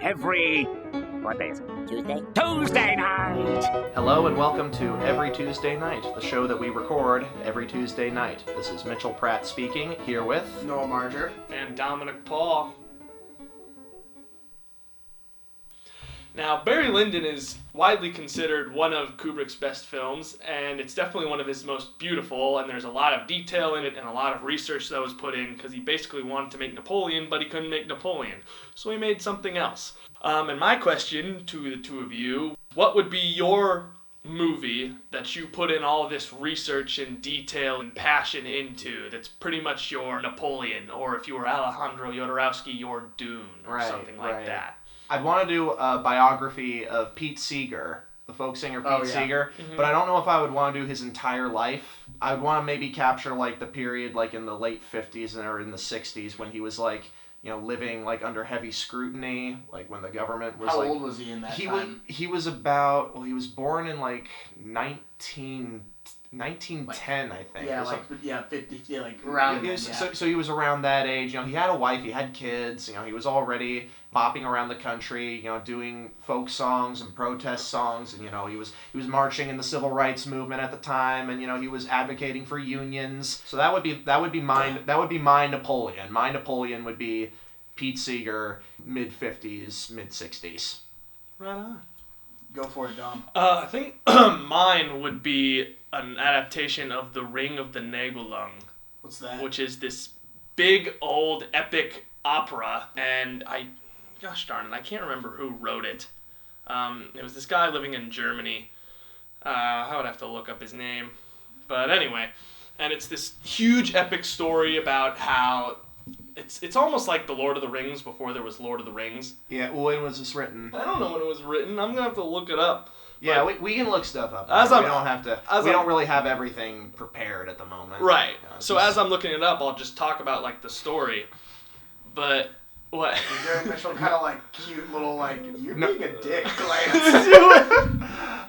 every... what day is it? Tuesday? Tuesday night! Hello and welcome to Every Tuesday Night, the show that we record every Tuesday night. This is Mitchell Pratt speaking, here with... Noah Marger. And Dominic Paul. Now, Barry Lyndon is widely considered one of Kubrick's best films, and it's definitely one of his most beautiful, and there's a lot of detail in it and a lot of research that was put in, because he basically wanted to make Napoleon, but he couldn't make Napoleon, so he made something else. And my question to the two of you, what would be your movie that you put in all of this research and detail and passion into that's pretty much your Napoleon, or if you were Alejandro Jodorowsky, your Dune, or something like that? I'd want to do a biography of Pete Seeger, the folk singer Pete Seeger, but I don't know if I would want to do his entire life. I would want to maybe capture like the period like in the late 50s or in the 60s when he was like, you know, living like under heavy scrutiny, like when the government was How like... old was he in that time? He was about, well, he was born in like 1910, I think. Yeah, like, 50, yeah, like around then, So he was around that age. You know, he had a wife, he had kids, you know, he was already bopping around the country, you know, doing folk songs and protest songs, and, you know, he was marching in the civil rights movement at the time, and, you know, he was advocating for unions. So that would be my Napoleon. My Napoleon would be Pete Seeger, mid-50s, mid-60s. Right on. Go for it, Dom. I think mine would be an adaptation of The Ring of the Nibelung. What's that? Which is this big, old, epic opera, and gosh darn it, I can't remember who wrote it. It was this guy living in Germany. I would have to look up his name. But anyway, and it's this huge epic story about how it's almost like the Lord of the Rings before there was Lord of the Rings. Yeah, when was this written? I don't know when it was written. I'm going to have to look it up. Yeah, we can look stuff up. We don't really have everything prepared at the moment. Right. So as I'm looking it up, I'll just talk about like the story. But what? Gary Mitchell kind of like cute little like, you're being a dick glance.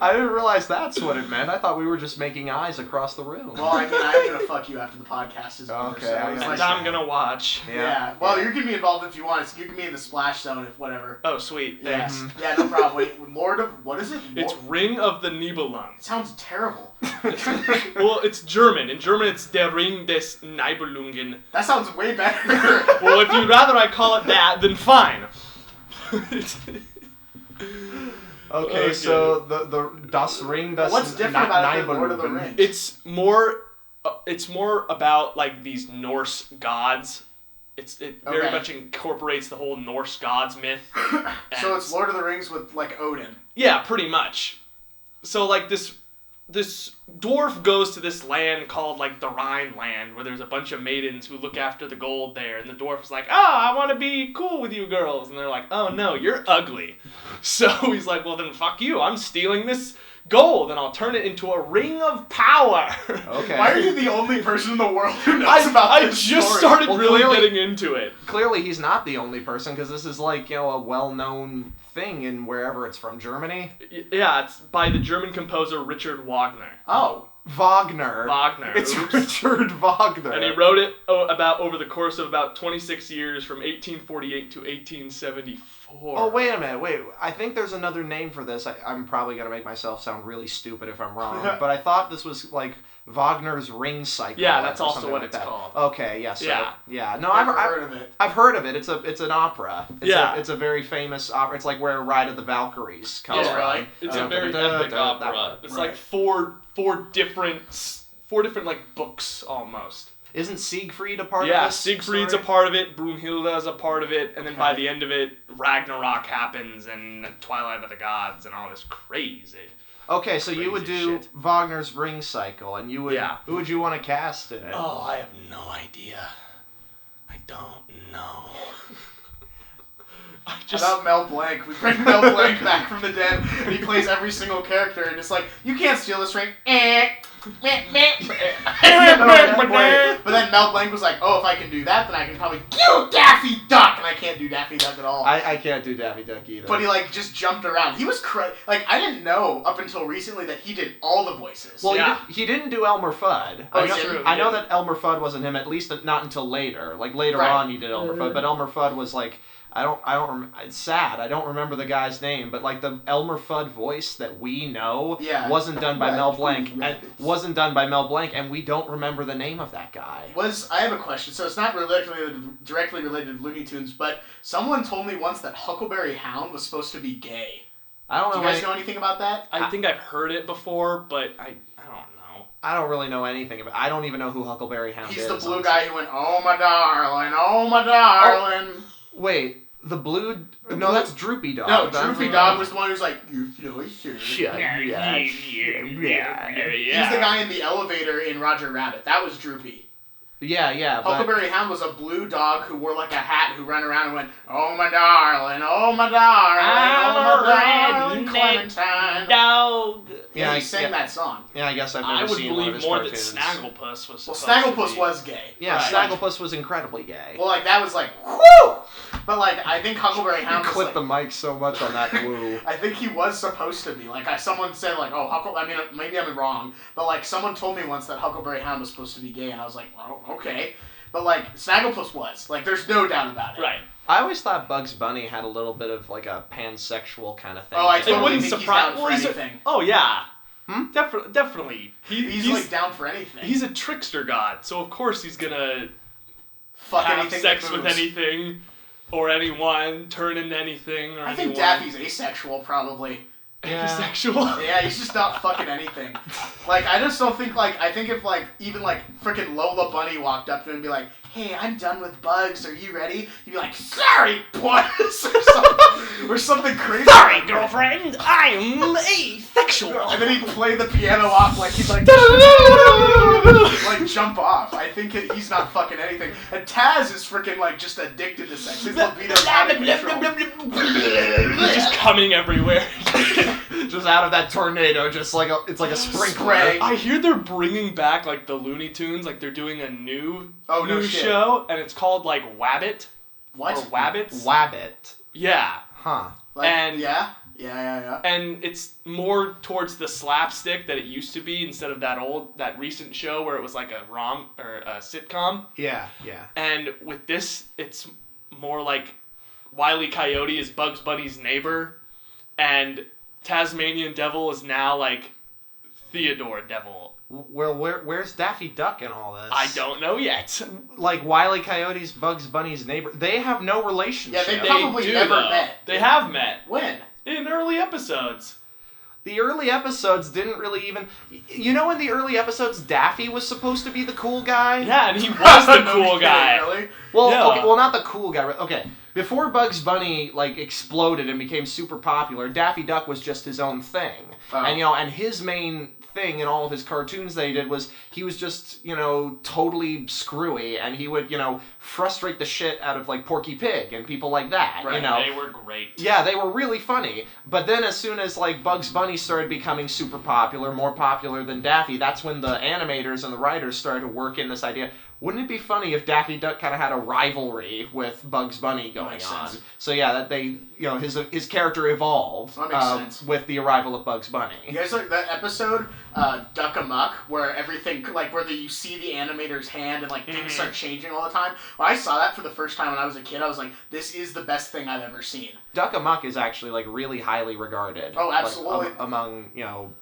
I didn't realize that's what it meant. I thought we were just making eyes across the room. Well, I mean, I'm gonna fuck you after the podcast is over. Okay. So and I'm gonna watch. Yeah. Well, you can be involved if you want. You can be in the splash zone if whatever. Oh, sweet. Thanks. Yeah, no problem. Wait, Lord of what is it? It's Ring of the Nibelung. It sounds terrible. Well, it's German. In German, it's Der Ring des Nibelungen. That sounds way better. Well, if you'd rather I call it that, then fine. Okay, so the Das Ring des What's different about it than Lord of the Nibelungen? Rings? It's more about like these Norse gods. It very much incorporates the whole Norse gods myth. So it's Lord of the Rings with like Odin. Yeah, pretty much. So like this dwarf goes to this land called like the Rhineland, where there's a bunch of maidens who look after the gold there, and the dwarf is like, I want to be cool with you girls, and they're like, oh no, you're ugly. So he's like, well then fuck you, I'm stealing this gold, and I'll turn it into a ring of power. Okay. Why are you the only person in the world who knows about this I just story? started really clearly- getting into it. Clearly he's not the only person, because this is like, you know, a well-known thing in wherever it's from. Germany? Yeah, it's by the German composer Richard Wagner. Oh. Wagner. Oops. Richard Wagner. And he wrote it about over the course of about 26 years, from 1848 to 1874. Oh, wait a minute. Wait, I think there's another name for this. I'm probably going to make myself sound really stupid if I'm wrong, but I thought this was like Wagner's Ring Cycle. Yeah, that's or also something what like it's that. called. Okay, yeah, so, Yeah. No, Never heard of it. I've heard of it. It's an opera. It's a very famous opera. It's like where Ride of the Valkyries comes from. Right. It's a very epic opera. It's like four different like books almost. Isn't Siegfried a part of this? Yeah, Siegfried's story? a part of it, Brunhilde's a part of it, and then by Okay. the end of it, Ragnarok happens, and Twilight of the Gods, and all this crazy. Okay, so you would Crazy do shit. Wagner's Ring Cycle, and you would. Yeah. Who would you want to cast in it? Oh, I have no idea. I don't know. About Mel Blanc. We bring Mel Blanc back from the dead, and he plays every single character, and it's like, you can't steal this ring. But then Mel Blanc was like, oh, if I can do that, then I can probably kill Daffy Duck, and I can't do Daffy Duck at all. I can't do Daffy Duck either. But he like just jumped around. He was like I didn't know up until recently that he did all the voices. Well, Yeah. he didn't do Elmer Fudd. Oh, I know, true. I know that Elmer Fudd wasn't him, at least not until later. Like later Right. on he did Elmer Fudd, but Elmer Fudd was like It's sad. I don't remember the guy's name, but like the Elmer Fudd voice that we know wasn't done by Mel Blanc, and we don't remember the name of that guy. I have a question. So it's not directly related to Looney Tunes, but someone told me once that Huckleberry Hound was supposed to be gay. I don't know. Do you guys know anything about that? I think I've heard it before, but I don't know. I don't really know anything about. I don't even know who Huckleberry Hound is. He's the blue guy who went, "Oh my darling, oh my darling." Oh, wait, the blue? No, that's Droopy Dog. No, Droopy Dog was the one who's like, "You feel sure." Yeah. He's the guy in the elevator in Roger Rabbit. That was Droopy. Yeah. Huckleberry Hound was a blue dog who wore like a hat, who ran around and went, "Oh my darling, oh my darling, oh my darling, Clementine." Dog. Yeah, he sang that song. Yeah, I guess I've never seen one of his cartoons. I would believe more that Snagglepuss was. Well, Snagglepuss was gay. Yeah, right. Snagglepuss was incredibly gay. Well, like that was like, whoo! But like, I think Huckleberry Hound You was clipped the mic so much on that woo. I think he was supposed to be. Like, someone said, like, oh, I mean, maybe I'm wrong, but like, someone told me once that Huckleberry Hound was supposed to be gay, and I was like, well, okay. But like, Snagglepuss was. Like, there's no doubt about it. Right. I always thought Bugs Bunny had a little bit of like a pansexual kind of thing. Oh, I to it. totally wouldn't think surprise. he's down for anything. Oh yeah. Definitely. He's like down for anything. He's a trickster god, so of course he's gonna Fuck have anything sex that with moves. anything or anyone, turn into anything or I anyone. think Daffy's asexual, probably. Asexual. Yeah, he's just not fucking anything. Like, I just don't think, like, I think if, like, even, like, frickin' Lola Bunny walked up to him and be like, "Hey, I'm done with bugs, are you ready?" He'd be like, "Sorry, boys," or something crazy. Sorry, girlfriend, I'm asexual. And then he'd play the piano off like he'd like jump off. I think he's not fucking anything. And Taz is freaking like just addicted to sex. His libido's out of control. He's just coming everywhere. Just out of that tornado, just like it's like a sprinkler. Spray. I hear they're bringing back like the Looney Tunes, like they're doing a new show, and it's called like Wabbit. What? Or Wabbits. Wabbit. Yeah. Huh. Like, And yeah. And it's more towards the slapstick that it used to be instead of that recent show where it was like a sitcom. Yeah. And with this, it's more like Wile E. Coyote is Bugs Bunny's neighbor, and Tasmanian Devil is now like Theodore Devil. Well, where's Daffy Duck in all this? I don't know yet. Like Wile E. Coyote's Bugs Bunny's neighbor. They have no relationship. Yeah, they probably never met. They have met. When? In early episodes. The early episodes didn't really even... You know, in the early episodes, Daffy was supposed to be the cool guy? Yeah, and he was the cool guy. Really? Well, Yeah. okay, well, not the cool guy. Okay, before Bugs Bunny, like, exploded and became super popular, Daffy Duck was just his own thing. Oh. And, you know, and his main thing in all of his cartoons that he did was he was just, you know, totally screwy, and he would, you know, frustrate the shit out of, like, Porky Pig and people like that, Right, you know. they were great. Yeah, they were really funny. But then as soon as, like, Bugs Bunny started becoming super popular, more popular than Daffy, that's when the animators and the writers started to work in this idea. Wouldn't it be funny if Daffy Duck kind of had a rivalry with Bugs Bunny going Makes on? sense. So yeah, that they, you know, his character evolved That makes sense. with the arrival of Bugs Bunny. You guys like that episode, Duck Amuck, where everything, like, where you see the animator's hand and, like, things start changing all the time? When I saw that for the first time when I was a kid, I was like, this is the best thing I've ever seen. Duck Amuck is actually, like, really highly regarded. Oh, absolutely. Like, among, you know,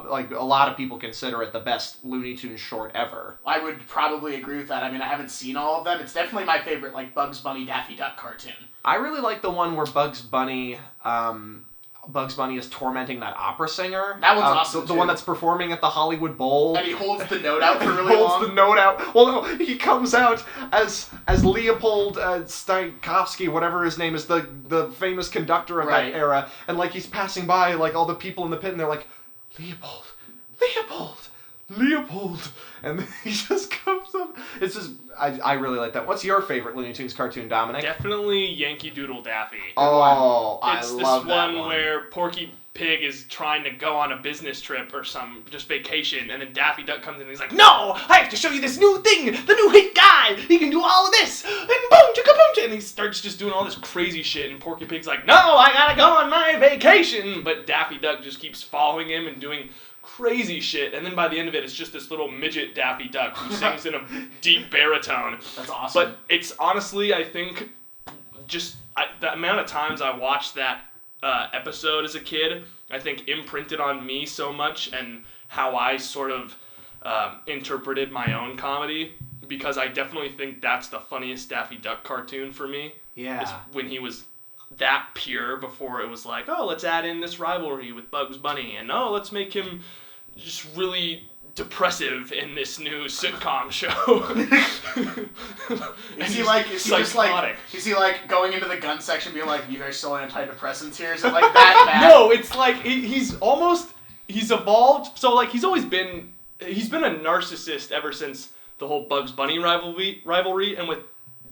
like, a lot of people consider it the best Looney Tunes short ever. I would probably agree with that. I mean, I haven't seen all of them. It's definitely my favorite, like, Bugs Bunny, Daffy Duck cartoon. I really like the one where Bugs Bunny is tormenting that opera singer. That one's awesome, The too. one that's performing at the Hollywood Bowl. And he holds the note out for He really holds long. the note out. Well, no, he comes out as Leopold Steinkowski, whatever his name is, the famous conductor of Right. that era, and like he's passing by like all the people in the pit, and they're like, Leopold, and then he just comes up. It's just I really like that. What's your favorite Looney Tunes cartoon, Dominic? Definitely Yankee Doodle Daffy. Oh, I It's love this that one where Porky Pig is trying to go on a business trip or some just vacation, and then Daffy Duck comes in and he's like, "No, I have to show you this new thing, the new hit guy. He can do all of this." And boom, chicka boom, and he starts just doing all this crazy shit, and Porky Pig's like, "No, I gotta go on my vacation." But Daffy Duck just keeps following him and doing crazy shit, and then by the end of it, it's just this little midget Daffy Duck who sings in a deep baritone. That's awesome. But it's honestly, I think, just the amount of times I watched that episode as a kid, I think imprinted on me so much and how I sort of interpreted my own comedy, because I definitely think that's the funniest Daffy Duck cartoon for me. Yeah. Is when he was that pure before it was like, oh, let's add in this rivalry with Bugs Bunny, and oh, let's make him just really depressive in this new sitcom show. Is he like going into the gun section being like, you guys still antidepressants here? Is it like that bad? No, it's like he's evolved. So like he's been a narcissist ever since the whole Bugs Bunny rivalry, and with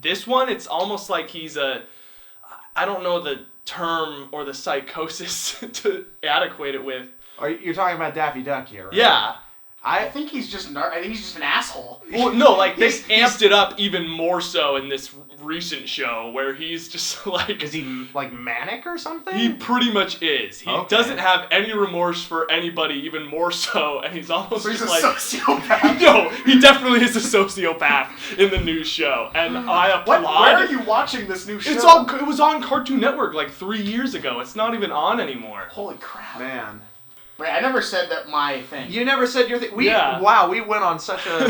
this one, it's almost like he's I don't know the term or the psychosis to adequate it with. You're talking about Daffy Duck here, right? Yeah. I think he's just an asshole. Well, no, like they amped it up even more so in this recent show where he's just like... Is he like manic or something? He pretty much is. He doesn't have any remorse for anybody, even more so, and he's almost so he's just a like... sociopath. No, he definitely is a sociopath in the new show, and I applaud... Where are you watching this new show? It was on Cartoon Network like 3 years ago. It's not even on anymore. Holy crap. Man. Right, I never said that my thing. You never said your thing. Yeah. Wow, we went on such a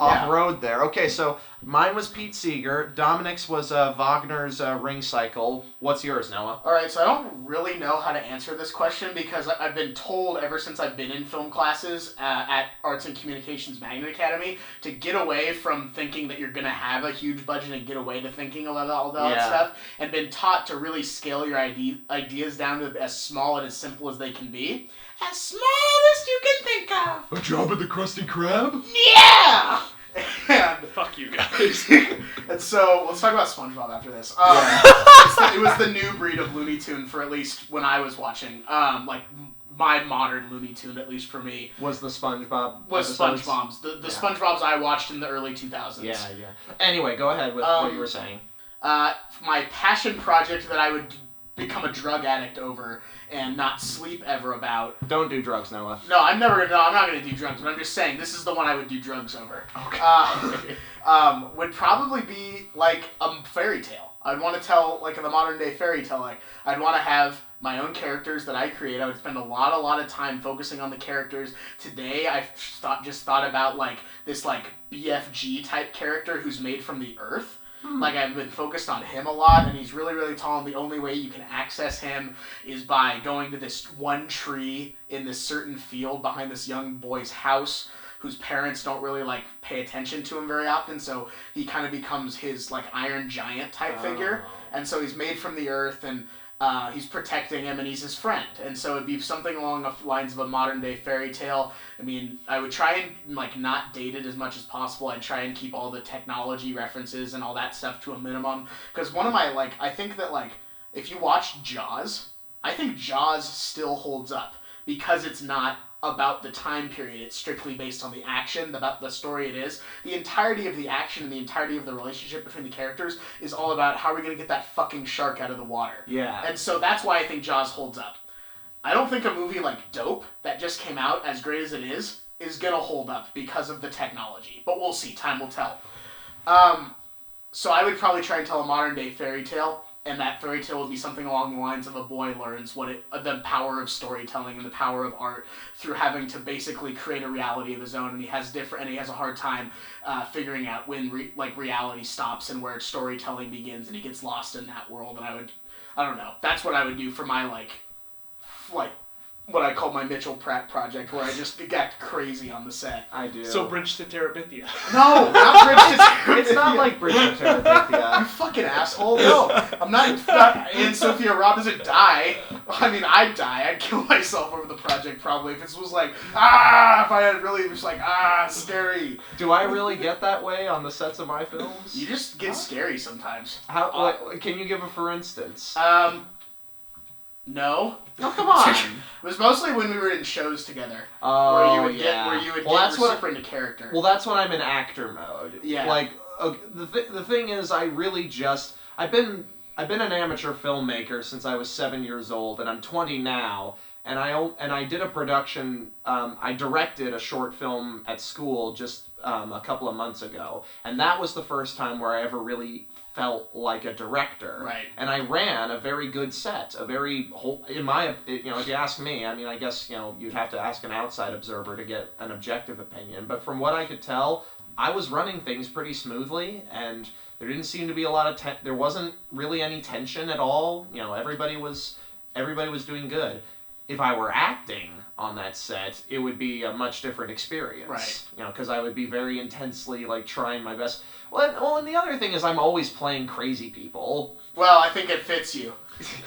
off road there. Okay, so mine was Pete Seeger. Dominic's was Wagner's Ring Cycle. What's yours, Noah? All right, so I don't really know how to answer this question because I've been told ever since I've been in film classes at Arts and Communications Magnet Academy to get away from thinking that you're going to have a huge budget and get away to thinking about all that stuff, and been taught to really scale your ideas down to as small and as simple as they can be. As small as you can think of. A job at the Krusty Krab? Yeah! And fuck you guys. And so let's talk about SpongeBob after this. It was the new breed of Looney Tune for at least when I was watching. Like my modern Looney Tune, at least for me, was the SpongeBob. Was SpongeBob's the SpongeBob's I watched in the early 2000s. Yeah. Anyway, go ahead with what you were saying. My passion project that I would become a drug addict over and not sleep ever about. Don't do drugs, Noah. No, I'm not gonna do drugs, but I'm just saying this is the one I would do drugs over. Okay. Would probably be like a fairy tale. I'd want to tell like the modern day fairy tale. Like I'd want to have my own characters that I create. I would spend a lot of time focusing on the characters. Today I thought about like this like BFG type character who's made from the earth. Like, I've been focused on him a lot, and he's really, really tall, and the only way you can access him is by going to this one tree in this certain field behind this young boy's house, whose parents don't really, like, pay attention to him very often, so he kind of becomes his, like, Iron Giant type figure, and so he's made from the earth, and he's protecting him, and he's his friend, and so it'd be something along the lines of a modern-day fairy tale. I mean, I would try and, like, not date it as much as possible. I'd try and keep all the technology references and all that stuff to a minimum, because one of my, like, I think that, like, if you watch Jaws, I think Jaws still holds up, because it's not about the time period. It's strictly based on the action, about the story it is. The entirety of the action and the entirety of the relationship between the characters is all about how are we going to get that fucking shark out of the water. Yeah. And so that's why I think Jaws holds up. I don't think a movie like Dope, that just came out, as great as it is going to hold up because of the technology. But we'll see. Time will tell. So I would probably try and tell a modern day fairy tale, and that fairy tale would be something along the lines of a boy learns the power of storytelling and the power of art through having to basically create a reality of his own, and he has a hard time figuring out when reality stops and where storytelling begins, and he gets lost in that world. And I don't know. That's what I would do for my like what I call my Mitchell Pratt project, where I just got crazy on the set. I do. So Bridge to Terabithia. No, not Bridge to Terabithia. It's not like Bridge to Terabithia. You fucking asshole. No, I'm not. And Sophia Robb doesn't die. I mean, I'd die. I'd kill myself over the project probably if it was like, if I had really just like, scary. Do I really get that way on the sets of my films? You just get scary sometimes. How? Can you give a for instance? No. Oh, come on. It was mostly when we were in shows together. Oh, where you would get super into character. Well, that's when I'm in actor mode. Yeah. Like, the thing is, I really just... I've been an amateur filmmaker since I was 7 years old, and I'm 20 now, and I did a production... I directed a short film at school just a couple of months ago, and that was the first time where I ever really felt like a director. Right. And I ran a very good set, a very whole, in my, if you ask me, I mean, I guess, you'd have to ask an outside observer to get an objective opinion, but from what I could tell, I was running things pretty smoothly, and there didn't seem to be a lot of there wasn't really any tension at all. Everybody was doing good. If I were acting on that set, it would be a much different experience. Right. Because I would be very intensely, trying my best. Well, and the other thing is I'm always playing crazy people. Well, I think it fits you.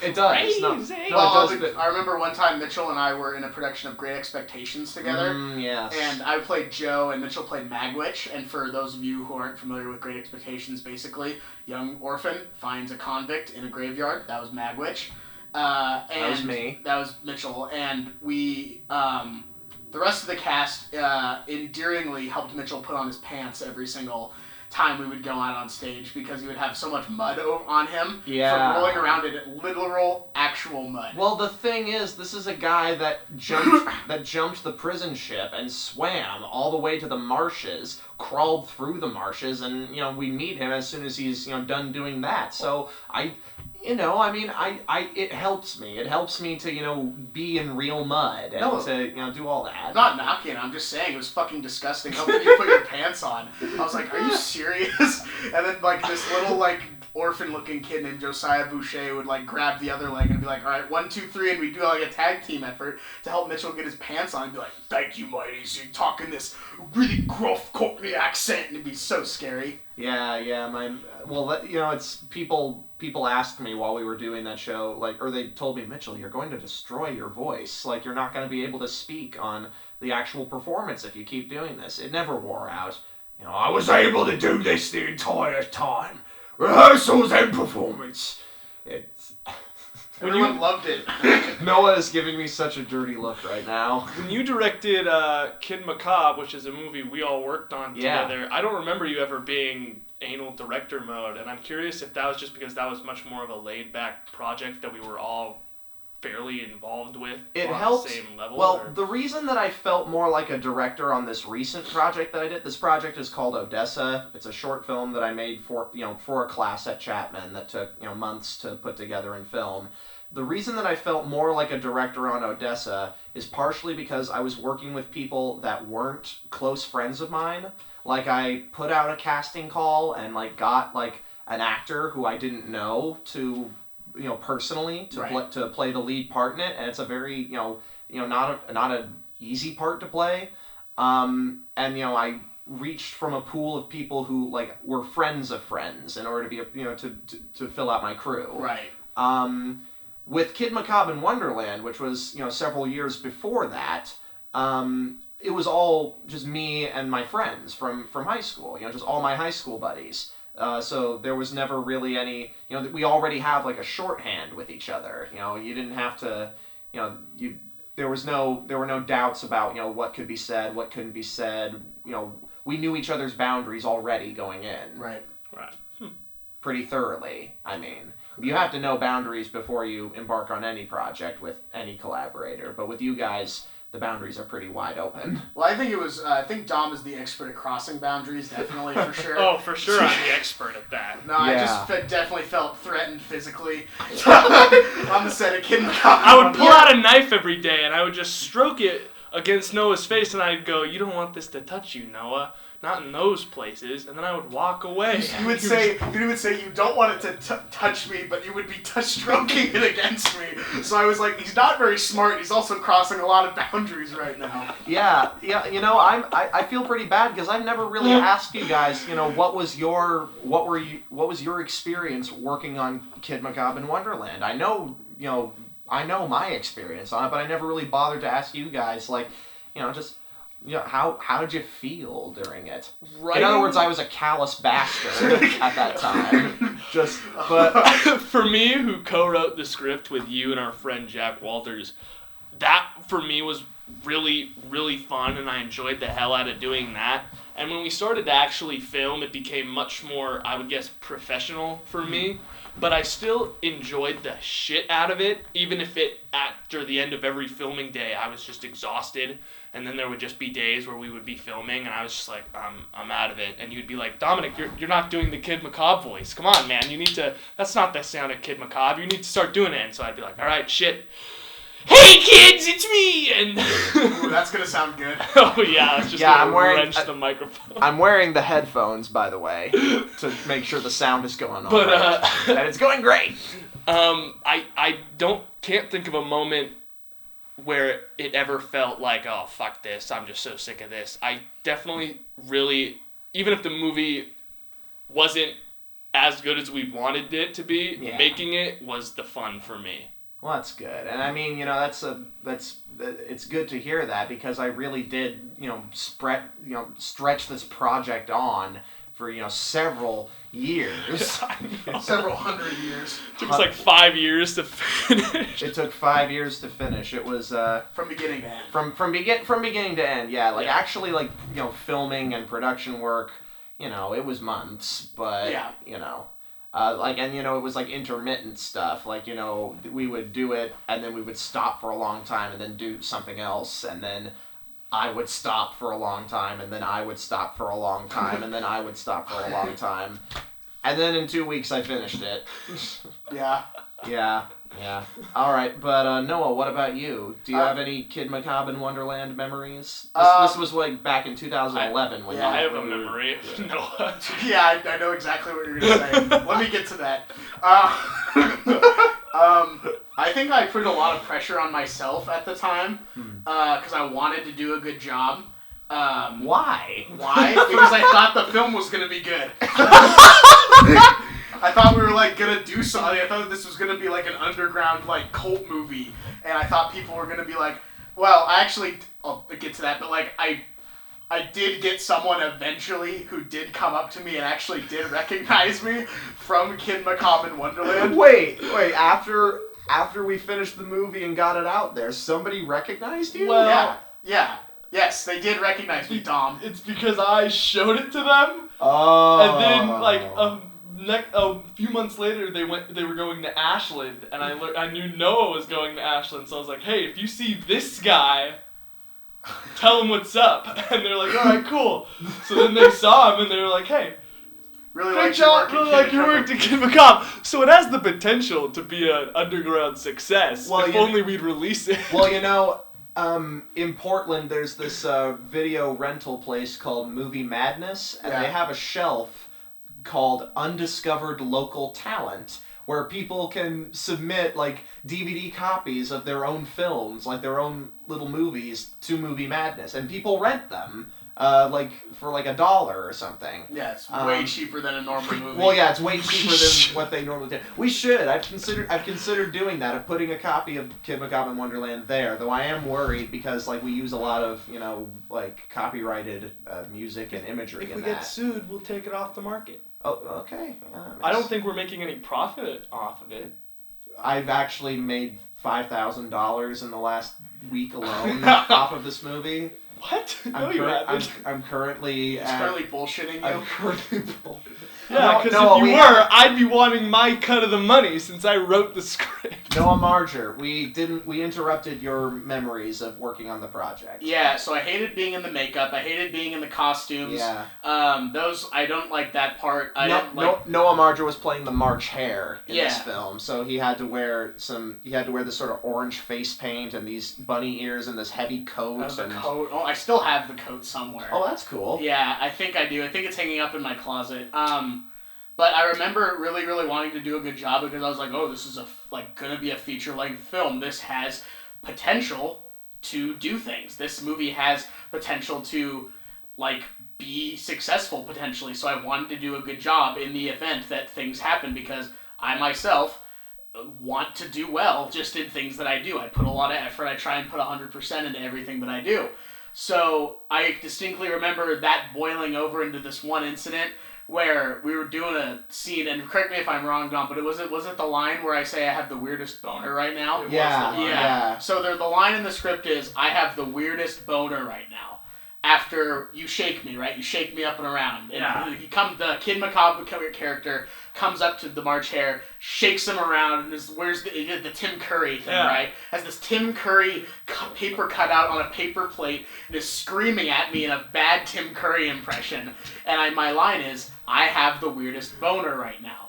It does. Crazy. No, Well, it does fit. I remember one time Mitchell and I were in a production of Great Expectations together. Yes. And I played Joe and Mitchell played Magwitch. And for those of you who aren't familiar with Great Expectations, basically, young orphan finds a convict in a graveyard. That was Magwitch. And that was me. That was Mitchell. And we, the rest of the cast endearingly helped Mitchell put on his pants every single time we would go out on stage because he would have so much mud on him from rolling around in literal, actual mud. Well, the thing is, this is a guy that jumped the prison ship and swam all the way to the marshes, crawled through the marshes, and we meet him as soon as he's done doing that. So it helps me. It helps me to be in real mud and to do all that. I'm not knocking. I'm just saying it was fucking disgusting. How could you put your pants on? I was like, are you serious? And then this little orphan-looking kid named Josiah Boucher would grab the other leg and be like, all right, 1, 2, 3, and we'd do a tag team effort to help Mitchell get his pants on and be like, thank you, mighty. So you're talking this really gruff Cockney accent, and it'd be so scary. Yeah. It's people asked me while we were doing that show, or they told me, Mitchell, you're going to destroy your voice. You're not going to be able to speak on the actual performance if you keep doing this. It never wore out. I was able to do this the entire time. Rehearsals and performance. Everyone loved it. Noah is giving me such a dirty look right now. When you directed Kid Macabre, which is a movie we all worked on together, I don't remember you ever being anal director mode, and I'm curious if that was just because that was much more of a laid-back project that we were all fairly involved with it on helped, the same level? Well, the reason that I felt more like a director on this recent project that I did, this project is called Odessa. It's a short film that I made for a class at Chapman that took months to put together and film. The reason that I felt more like a director on Odessa is partially because I was working with people that weren't close friends of mine. I put out a casting call and got an actor who I didn't know to personally to play the lead part in it, and it's a very not an easy part to play. And I reached from a pool of people who were friends of friends in order to be to fill out my crew. Right. With Kid Macabre in Wunderland, which was several years before that, it was all just me and my friends from high school. Just all my high school buddies. So there was never really any, we already have a shorthand with each other. You didn't have to, there were no doubts about, what could be said, what couldn't be said. We knew each other's boundaries already going in. Right. Pretty thoroughly, I mean. You have to know boundaries before you embark on any project with any collaborator. But with you guys, the boundaries are pretty wide open. Well, I think Dom is the expert at crossing boundaries, definitely, for sure. Oh, for sure I'm the expert at that. No, I just definitely felt threatened physically on the set of Kid Macabre. I would pull out a knife every day and I would just stroke it against Noah's face and I'd go, you don't want this to touch you, Noah. Not in those places, and then I would walk away. You would say you don't want it to touch me, but you would be stroking it against me. So I was like, he's not very smart. He's also crossing a lot of boundaries right now. Yeah. I feel pretty bad because I've never really asked you guys. What was your experience working on Kid Macabre in Wonderland? I know my experience on it, but I never really bothered to ask you guys. How did you feel during it? In other words, I was a callous bastard at that time. But for me, who co-wrote the script with you and our friend Jack Walters, that for me was really, really fun, and I enjoyed the hell out of doing that. And when we started to actually film, it became much more, I would guess, professional for me. But I still enjoyed the shit out of it, even if after the end of every filming day, I was just exhausted. And then there would just be days where we would be filming, and I was just like, I'm out of it. And you'd be like, Dominic, you're not doing the Kid Macabre voice. Come on, man. You need to, that's not the sound of Kid Macabre. You need to start doing it. And so I'd be like, all right, shit. Hey kids, it's me! And Ooh, that's gonna sound good. oh yeah, it's just gonna wrench the microphone. I'm wearing the headphones, by the way, to make sure the sound is going on. But and it's going great. I can't think of a moment where it ever felt like, oh fuck this, I'm just so sick of this. I definitely really, even if the movie wasn't as good as we wanted it to be, making it was the fun for me. Well, that's good, and I mean, it's good to hear that, because I really did, stretch this project on for several years, several hundred years. It took us like 5 years to finish. It took 5 years to finish. It was from beginning to end. From beginning to end. Yeah, actually, filming and production work. It was months, but it was like intermittent stuff. We would do it, and then we would stop for a long time, and then do something else, and then I would stop for a long time, and then I would stop for a long time, and then I would stop for a long time. And then in 2 weeks, I finished it. Yeah. Yeah. All right, but Noah, what about you? Do you have any Kid Macabre and Wonderland memories? This was back in 2011 when I have a memory of Noah. Yeah, I know exactly what you're gonna say. Let me get to that. I think I put a lot of pressure on myself at the time because I wanted to do a good job. Why? Because I thought the film was gonna be good. I thought we were gonna do something. I thought this was gonna be an underground cult movie, and I thought people were gonna be well, I'll get to that, but I did get someone eventually who did come up to me and actually did recognize me from Kid Macabre in Wonderland. Wait, after we finished the movie and got it out there, somebody recognized you? Well, yes, they did recognize me, Dom. It's because I showed it to them. Oh. And then a few months later, they were going to Ashland, and I knew Noah was going to Ashland, so I was like, hey, if you see this guy, tell him what's up. And they're like, all right, cool. So then they saw him, and they were like, hey, really great job, really like your work to Kid Macabre. So it has the potential to be an underground success, if only we'd release it. Well, in Portland, there's this video rental place called Movie Madness, and they have a shelf called Undiscovered Local Talent, where people can submit DVD copies of their own films, their own little movies, to Movie Madness, and people rent them for $1 or something. Yeah, it's way cheaper than a normal movie. Well, yeah, it's way cheaper than what they normally do. We should. I've considered doing that, of putting a copy of Kid Macabre in Wonderland there. Though I am worried because we use a lot of copyrighted music and imagery. If we get sued, we'll take it off the market. Oh, okay. I don't think we're making any profit off of it. I've actually made $5,000 in the last week alone off of this movie. What? No, you haven't. I'm currently... He's currently bullshitting you? I'm currently Yeah, because if you were, I'd be wanting my cut of the money since I wrote the script. Noah Marger, we interrupted your memories of working on the project. Yeah, so I hated being in the makeup. I hated being in the costumes. Yeah. I don't like that part. Noah Marger was playing the March Hare in this film, so he had to wear this sort of orange face paint and these bunny ears and this heavy coat. Coat. Oh, I still have the coat somewhere. Oh, that's cool. Yeah, I think I do. I think it's hanging up in my closet. But I remember really, really wanting to do a good job because I was like, oh, this is gonna be a feature-length film. This has potential to do things. This movie has potential to, be successful, potentially. So I wanted to do a good job in the event that things happen because I myself want to do well just in things that I do. I put a lot of effort. I try and put 100% into everything that I do. So I distinctly remember that boiling over into this one incident where we were doing a scene, and correct me if I'm wrong, Don, but was it the line where I say I have the weirdest boner right now? Yeah. So the line in the script is, I have the weirdest boner right now. After you shake me, right? You shake me up and around. And the Kid Macabre character comes up to the March Hare, shakes him around, and wears the Tim Curry thing, right? Has this Tim Curry paper cut out on a paper plate and is screaming at me in a bad Tim Curry impression. And my line is, I have the weirdest boner right now.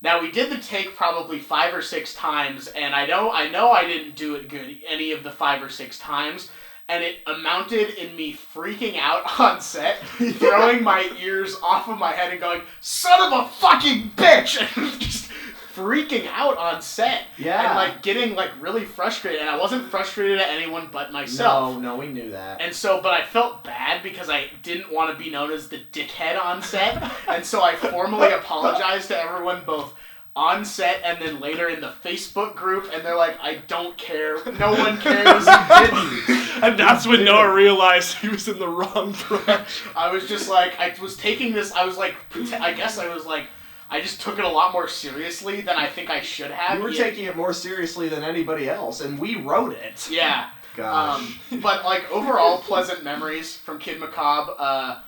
Now, we did the take probably 5 or 6 times, and I know I didn't do it good any of the 5 or 6 times. And it amounted in me freaking out on set, throwing my ears off of my head and going, son of a fucking bitch! And just freaking out on set. Yeah. And getting really frustrated. And I wasn't frustrated at anyone but myself. No, we knew that. And so, but I felt bad because I didn't want to be known as the dickhead on set. And so I formally apologized to everyone, both on set and then later in the Facebook group, and they're like, I don't care. No one cares. And that's when Noah realized he was in the wrong direction. I was just like, I was taking this, I just took it a lot more seriously than I think I should have. You were taking it more seriously than anybody else, and we wrote it. Yeah. Gosh. But overall pleasant memories from Kid Macabre.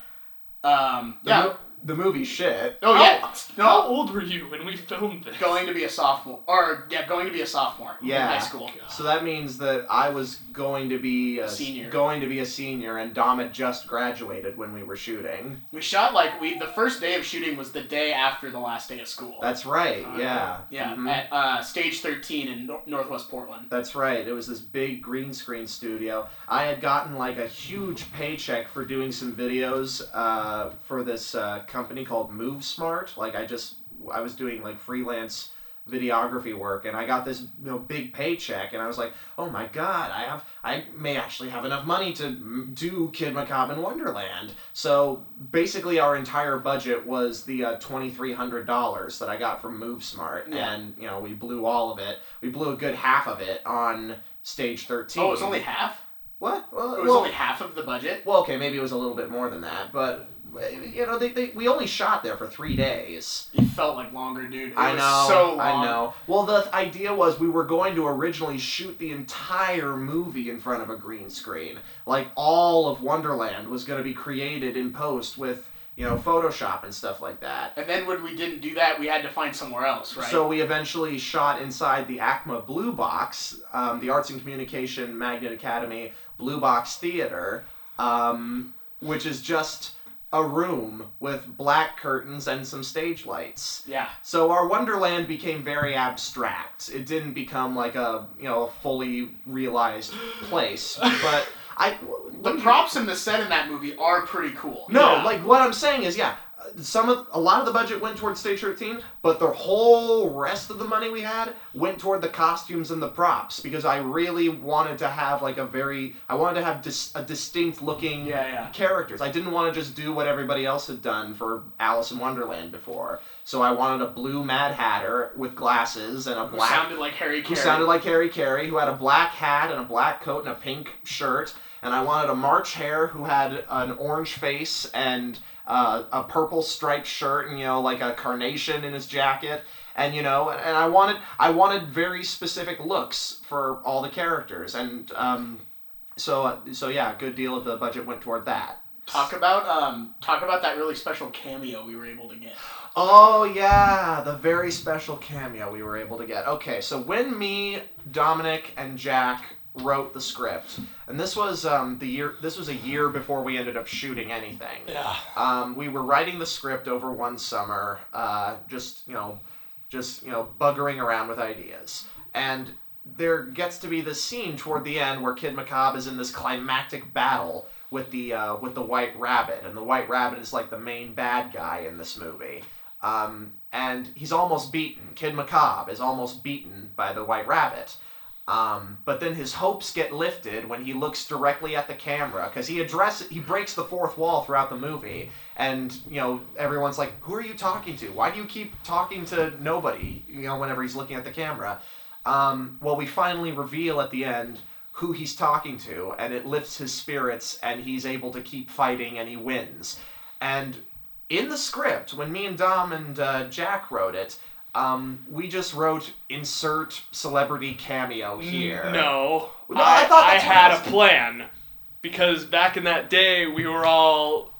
The movie shit. Oh, yeah. How old were you when we filmed this? Going to be a sophomore. In high school. So that means that I was going to be a senior. And Dom had just graduated when we were shooting. We shot the first day of shooting was the day after the last day of school. That's right, yeah. Yeah, Mm-hmm. at Stage 13 in Northwest Portland. That's right. It was this big green screen studio. I had gotten a huge paycheck for doing some videos for this company called Move Smart. I was doing freelance videography work, and I got this big paycheck, and I was like, oh my god, I may actually have enough money to do Kid Macabre in Wonderland. So basically our entire budget was the $2,300 that I got from Move Smart, and we blew all of it. We blew a good half of it on Stage 13. Oh, it was only half? What? Well, it was only half of the budget? Well, okay, maybe it was a little bit more than that, but we only shot there for 3 days. It felt like longer, dude. It I know. Was so long. I know. Well, the idea was we were going to originally shoot the entire movie in front of a green screen. All of Wonderland was going to be created in post with, Photoshop and stuff like that. And then when we didn't do that, we had to find somewhere else, right? So we eventually shot inside the ACMA Blue Box, the Arts and Communication Magnet Academy Blue Box Theater, which is just a room with black curtains and some stage lights. Yeah. So our Wonderland became very abstract. It didn't become a fully realized place. But the props in the set in that movie are pretty cool. No, what I'm saying is, a lot of the budget went towards Stage 13, but the whole rest of the money we had went toward the costumes and the props, because I really wanted to have a distinct looking characters. I didn't want to just do what everybody else had done for Alice in Wonderland before. So I wanted a blue Mad Hatter with glasses and who sounded like Harry Carey, who had a black hat and a black coat and a pink shirt. And I wanted a March Hare who had an orange face and a purple striped shirt and a carnation in his jacket, and and I wanted very specific looks for all the characters, and so yeah, a good deal of the budget went toward that. Talk about that really special cameo we were able to get. Oh yeah, the very special cameo we were able to get. Okay, so when me, Dominic, and Jack wrote the script, and this was a year before we ended up shooting anything. Yeah. We were writing the script over one summer, just buggering around with ideas, and there gets to be this scene toward the end where Kid Macabre is in this climactic battle with the White Rabbit, and the White Rabbit is the main bad guy in this movie. And he's almost beaten. Kid Macabre is almost beaten by the White Rabbit. But then his hopes get lifted when he looks directly at the camera, because he breaks the fourth wall throughout the movie, and everyone's like, who are you talking to? Why do you keep talking to nobody, whenever he's looking at the camera? Well, we finally reveal at the end who he's talking to, and it lifts his spirits, and he's able to keep fighting, and he wins. And in the script, when me and Dom and Jack wrote it, we just wrote insert celebrity cameo here. No, I thought I that's what had it a was. plan. Because back in that day, we were all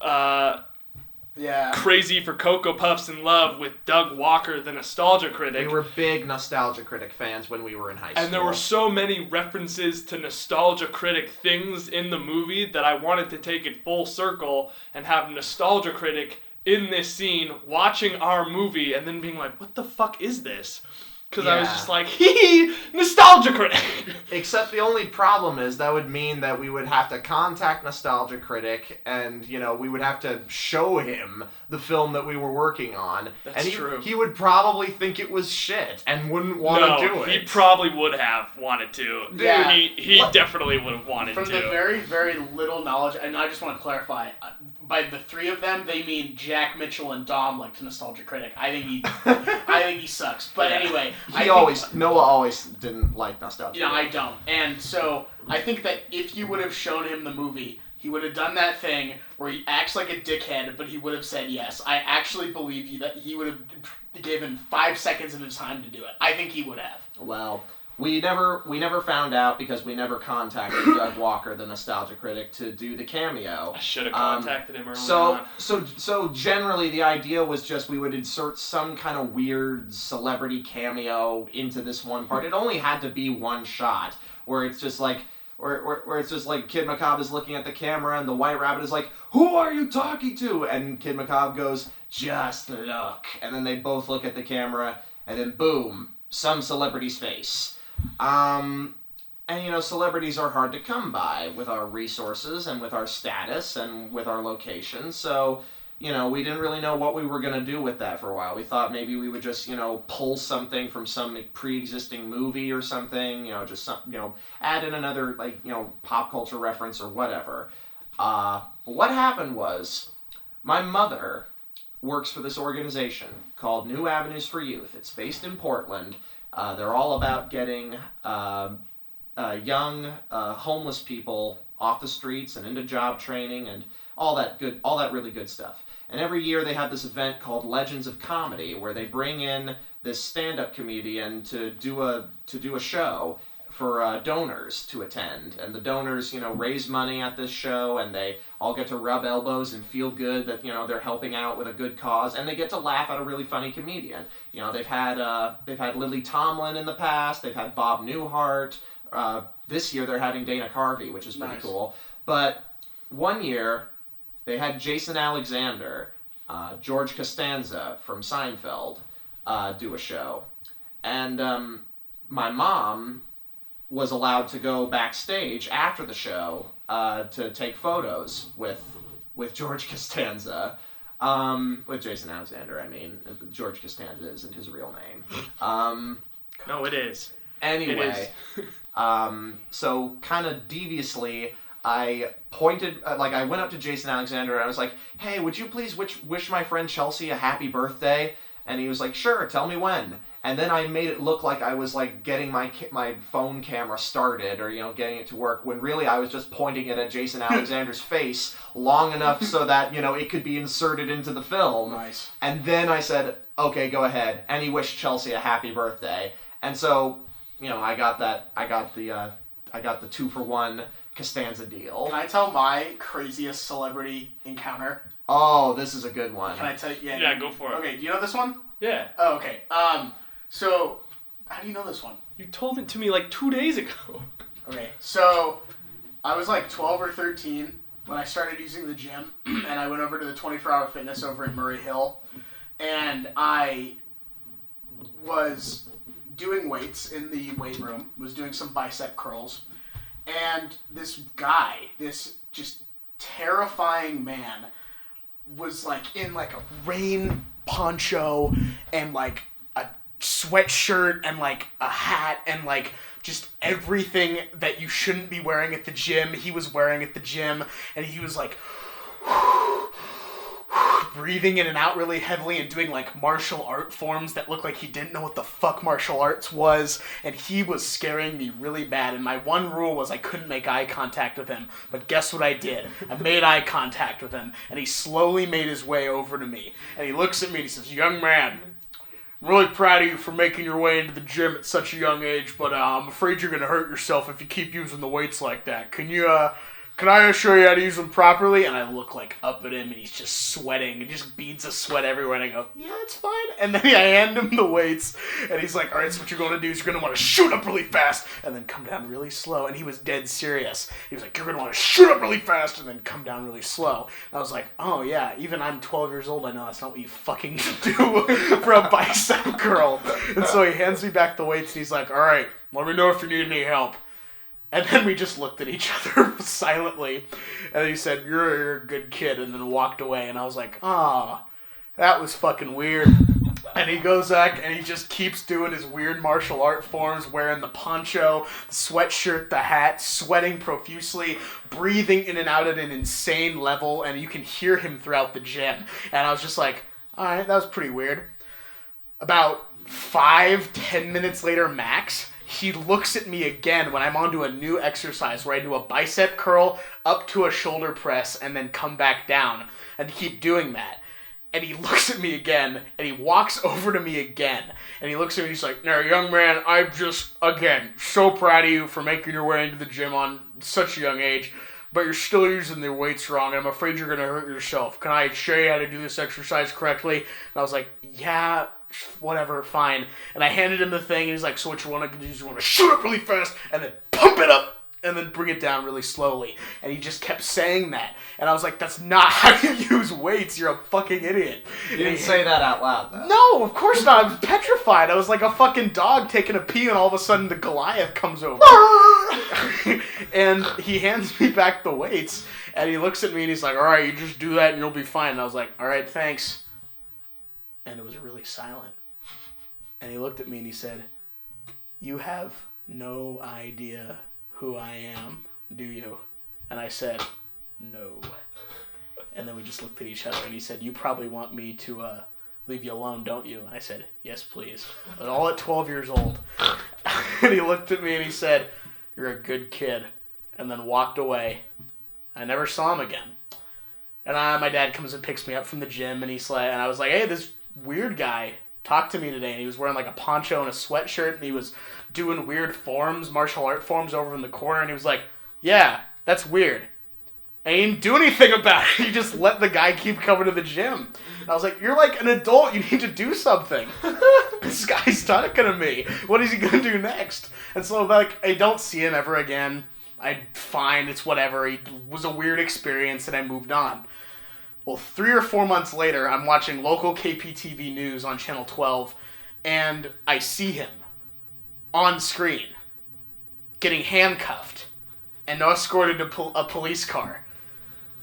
Yeah. crazy for Cocoa Puffs in love with Doug Walker, the nostalgia critic. We were big Nostalgia Critic fans when we were in high school. And there were so many references to nostalgia critic things in the movie that I wanted to take it full circle and have nostalgia critic in this scene watching our movie and then being like, what the fuck is this? Because I was Yeah. just like, hee, nostalgia critic. Except the only problem is that would mean that we would have to contact Nostalgia Critic and, we would have to show him the film that we were working on. That's and true. He would probably think it was shit and wouldn't want to do it. He probably would have wanted to. Yeah. He What? definitely would have wanted From to. the very, very little knowledge, and I just want to clarify, by the three of them, they mean Jack, Mitchell, and Dom, like to Nostalgia Critic. I think he sucks. But Yeah. anyway, Noah always didn't like Nostalgia I Critic. don't. And so I think that if you would have shown him the movie, he would have done that thing where he acts like a dickhead, but he would have said yes. I actually believe you that he would have given 5 seconds of his time to do it. I think he would have. Well, we never found out because we never contacted Doug Walker, the Nostalgia Critic, to do the cameo. I should have contacted him early So, on. so generally the idea was just we would insert some kind of weird celebrity cameo into this one part. It only had to be one shot where it's just like, where it's just like Kid Macabre is looking at the camera and the White Rabbit is like, "Who are you talking to?" And Kid Macabre goes, "Just look." And then they both look at the camera and then boom, some celebrity's face. And celebrities are hard to come by with our resources and with our status and with our location. So, we didn't really know what we were going to do with that for a while. We thought maybe we would just, pull something from some pre-existing movie or something, just some, add in another, pop culture reference or whatever. But what happened was my mother works for this organization called New Avenues for Youth. It's based in Portland. They're all about getting young homeless people off the streets and into job training and all that really good stuff. And every year they have this event called Legends of Comedy where they bring in this stand-up comedian to do a show for donors to attend. And the donors, raise money at this show and they all get to rub elbows and feel good that, they're helping out with a good cause, and they get to laugh at a really funny comedian. They've had Lily Tomlin in the past, they've had Bob Newhart. This year they're having Dana Carvey, which is pretty Nice. cool. But one year they had Jason Alexander, George Costanza from Seinfeld, do a show. And my mom was allowed to go backstage after the show to take photos with George Costanza. With Jason Alexander, I mean. George Costanza isn't his real name. No, it is. Anyway, It so kind of deviously, I pointed, I went up to Jason Alexander and I was like, "Hey, would you please wish my friend Chelsea a happy birthday?" And he was like, "Sure, tell me when." And then I made it look like I was getting my phone camera started or getting it to work, when really I was just pointing it at Jason Alexander's face long enough so that it could be inserted into the film. Nice. And then I said, "Okay, go ahead." And he wished Chelsea a happy birthday. And so, I got the 2-for-1 Costanza deal. Can I tell my craziest celebrity encounter? Oh, this is a good one. Can I tell you? Yeah, go for it. Okay, do you know this one? Yeah. Oh, okay. So, how do you know this one? You told it to me like 2 days ago. Okay, so I was like 12 or 13 when I started using the gym, and I went over to the 24-Hour Fitness over in Murray Hill, and I was doing weights in the weight room, was doing some bicep curls, and this guy, this just terrifying man, was in a rain poncho and a sweatshirt and a hat and just everything that you shouldn't be wearing at the gym, he was wearing at the gym, and he was breathing in and out really heavily and doing like martial art forms that looked like he didn't know what the fuck martial arts was, and he was scaring me really bad. And my one rule was I couldn't make eye contact with him, but guess what I did? I made eye contact with him, and he slowly made his way over to me, and he looks at me and he says, "Young man, I'm really proud of you for making your way into the gym at such a young age, but I'm afraid you're gonna hurt yourself if you keep using the weights like that. Can I show you how to use them properly?" And I look like up at him, and he's just sweating, and just beads of sweat everywhere. And I go, "Yeah, it's fine." And then I hand him the weights, and he's like, "All right, so what you're going to do is you're going to want to shoot up really fast, and then come down really slow." And he was dead serious. He was like, "You're going to want to shoot up really fast, and then come down really slow." And I was like, "Oh yeah, even I'm 12 years old, I know that's not what you fucking do for a bicep curl." And so he hands me back the weights, and he's like, "All right, let me know if you need any help." And then we just looked at each other silently. And he said, you're a good kid, and then walked away. And I was like, "Ah, that was fucking weird." And he goes back, and he just keeps doing his weird martial art forms, wearing the poncho, the sweatshirt, the hat, sweating profusely, breathing in and out at an insane level, and you can hear him throughout the gym. And I was just like, all right, that was pretty weird. About 5-10 minutes later max, he looks at me again when I'm onto a new exercise where I do a bicep curl up to a shoulder press and then come back down and keep doing that. And he looks at me again, and he walks over to me again, and he looks at me and he's like, "Now, young man, I'm just, again, so proud of you for making your way into the gym on such a young age, but you're still using the weights wrong, and I'm afraid you're going to hurt yourself. Can I show you how to do this exercise correctly?" And I was like, "Yeah, whatever, fine." And I handed him the thing, and he's like, "So what you want to do is you want to shoot up really fast, and then pump it up, and then bring it down really slowly." And he just kept saying that. And I was like, "That's not how you use weights. You're a fucking idiot." You didn't say that out loud, though. No, of course not. I was petrified. I was like a fucking dog taking a pee, and all of a sudden the Goliath comes over. And he hands me back the weights, and he looks at me, and he's like, "All right, you just do that, and you'll be fine." And I was like, "All right, thanks." And it was really silent. And he looked at me, and he said, "You have no idea who I am, do you?" And I said, "No." And then we just looked at each other, and he said, "You probably want me to leave you alone, don't you?" And I said, "Yes, please." But all at 12 years old. And he looked at me, and he said, "You're a good kid," and then walked away. I never saw him again. And my dad comes and picks me up from the gym, and and I was like, "Hey, this weird guy talked to me today," and he was wearing like a poncho and a sweatshirt, and he was doing weird forms, martial art forms over in the corner, and he was like, "Yeah, that's weird." And he didn't do anything about it. He just let the guy keep coming to the gym. And I was like, "You're like an adult. You need to do something." This guy's talking to me. What is he going to do next? And so, like, I don't see him ever again. Fine, it's whatever. It was a weird experience, and I moved on. Well, 3 or 4 months later, I'm watching local KPTV news on Channel 12, and I see him on screen getting handcuffed and escorted to a police car.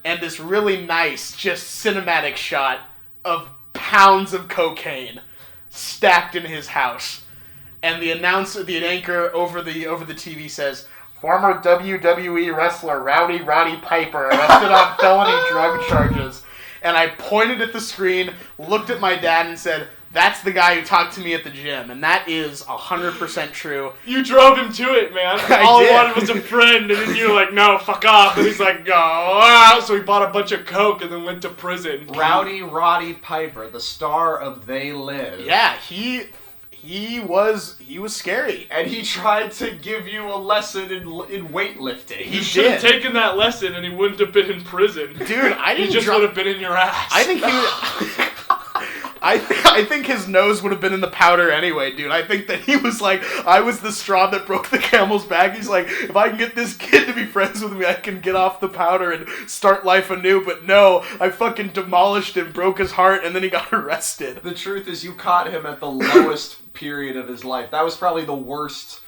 And this really nice, just cinematic shot of pounds of cocaine stacked in his house. And the anchor over the TV says, "Former WWE wrestler Rowdy Roddy Piper arrested on felony drug charges." And I pointed at the screen, looked at my dad, and said, "That's the guy who talked to me at the gym." And that is 100% true. You drove him to it, man. All he wanted was a friend, and then you were like, "No, fuck off." And he's like, "Oh." So he bought a bunch of coke and then went to prison. Rowdy Roddy Piper, the star of They Live. Yeah, he was scary. And he tried to give you a lesson in weightlifting. He should have taken that lesson, and he wouldn't have been in prison. Dude, he just would have been in your ass. I think he I think his nose would have been in the powder anyway, dude. I think that he was like, I was the straw that broke the camel's back. He's like, if I can get this kid to be friends with me, I can get off the powder and start life anew. But no, I fucking demolished him, broke his heart, and then he got arrested. The truth is, you caught him at the lowest period of his life. That was probably the worst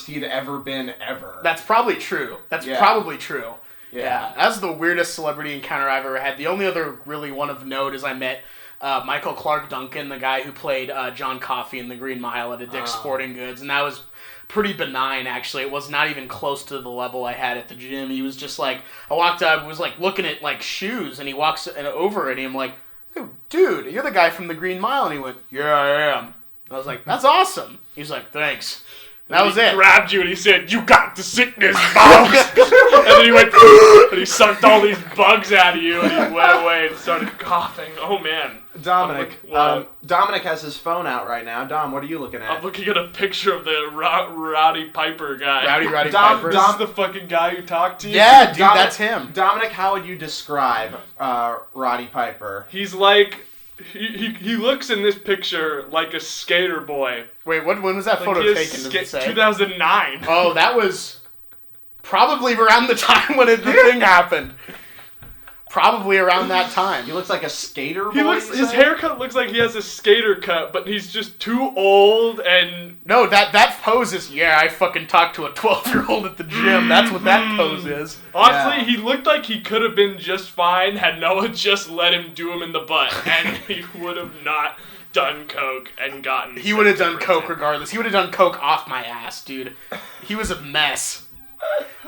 he'd ever been ever. That's probably true. Probably true. Yeah. That's the weirdest celebrity encounter I've ever had. The only other really one of note is I met Michael Clark Duncan, the guy who played John Coffey in The Green Mile at a Dick's Sporting Goods, and that was pretty benign, actually. It was not even close to the level I had at the gym. He was just like, I walked up, was like looking at like shoes, and he walks over and I'm like, hey, dude, you're the guy from The Green Mile, and he went, yeah, I am. I was like, that's awesome. He's like, thanks. That was it. He grabbed you and he said, "You got the sickness, bugs." And then he went and he sucked all these bugs out of you and he went away and started coughing. Oh man. Dominic. Dominic has his phone out right now. Dom, what are you looking at? I'm looking at a picture of the Rowdy Piper guy. Rowdy Dom, Piper. This is the fucking guy who talked to you? Yeah, dude, Dominic, that's him. Dominic, how would you describe Roddy Piper? He's like, he looks in this picture like a skater boy. Wait, when was that photo taken? Does it say? 2009. Oh, that was probably around the time when the thing happened. Probably around that time. He looks like a skater boy. His haircut looks like he has a skater cut, but he's just too old and... No, that pose is, yeah, I fucking talked to a 12-year-old at the gym. That's what that pose is. Honestly, he looked like he could have been just fine had Noah just let him do him in the butt, and he would have not done coke and gotten... He would have done coke regardless. He would have done coke off my ass, dude. He was a mess.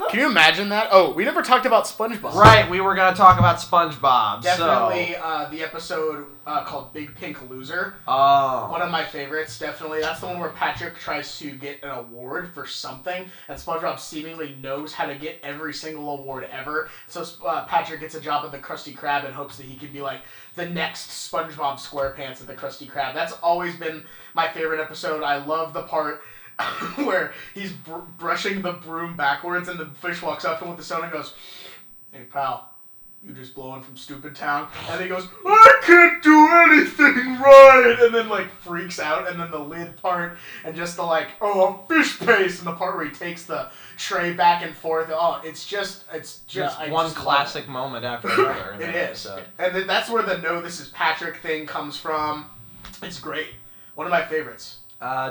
Can you imagine that? Oh, we never talked about SpongeBob. Right, we were going to talk about SpongeBob. Definitely the episode called Big Pink Loser. Oh. One of my favorites, definitely. That's the one where Patrick tries to get an award for something, and SpongeBob seemingly knows how to get every single award ever. So Patrick gets a job at the Krusty Krab in hopes that he could be like the next SpongeBob SquarePants at the Krusty Krab. That's always been my favorite episode. I love the part where he's brushing the broom backwards and the fish walks up to him with the soda and goes, "Hey pal, you just blowing from stupid town?" And he goes, "I can't do anything right," and then like freaks out, and then the lid part and just the like, "Oh, fish paste," and the part where he takes the tray back and forth. Oh, it's just one classic moment after another. It is. And then that's where the "No, this is Patrick" thing comes from. It's great. One of my favorites.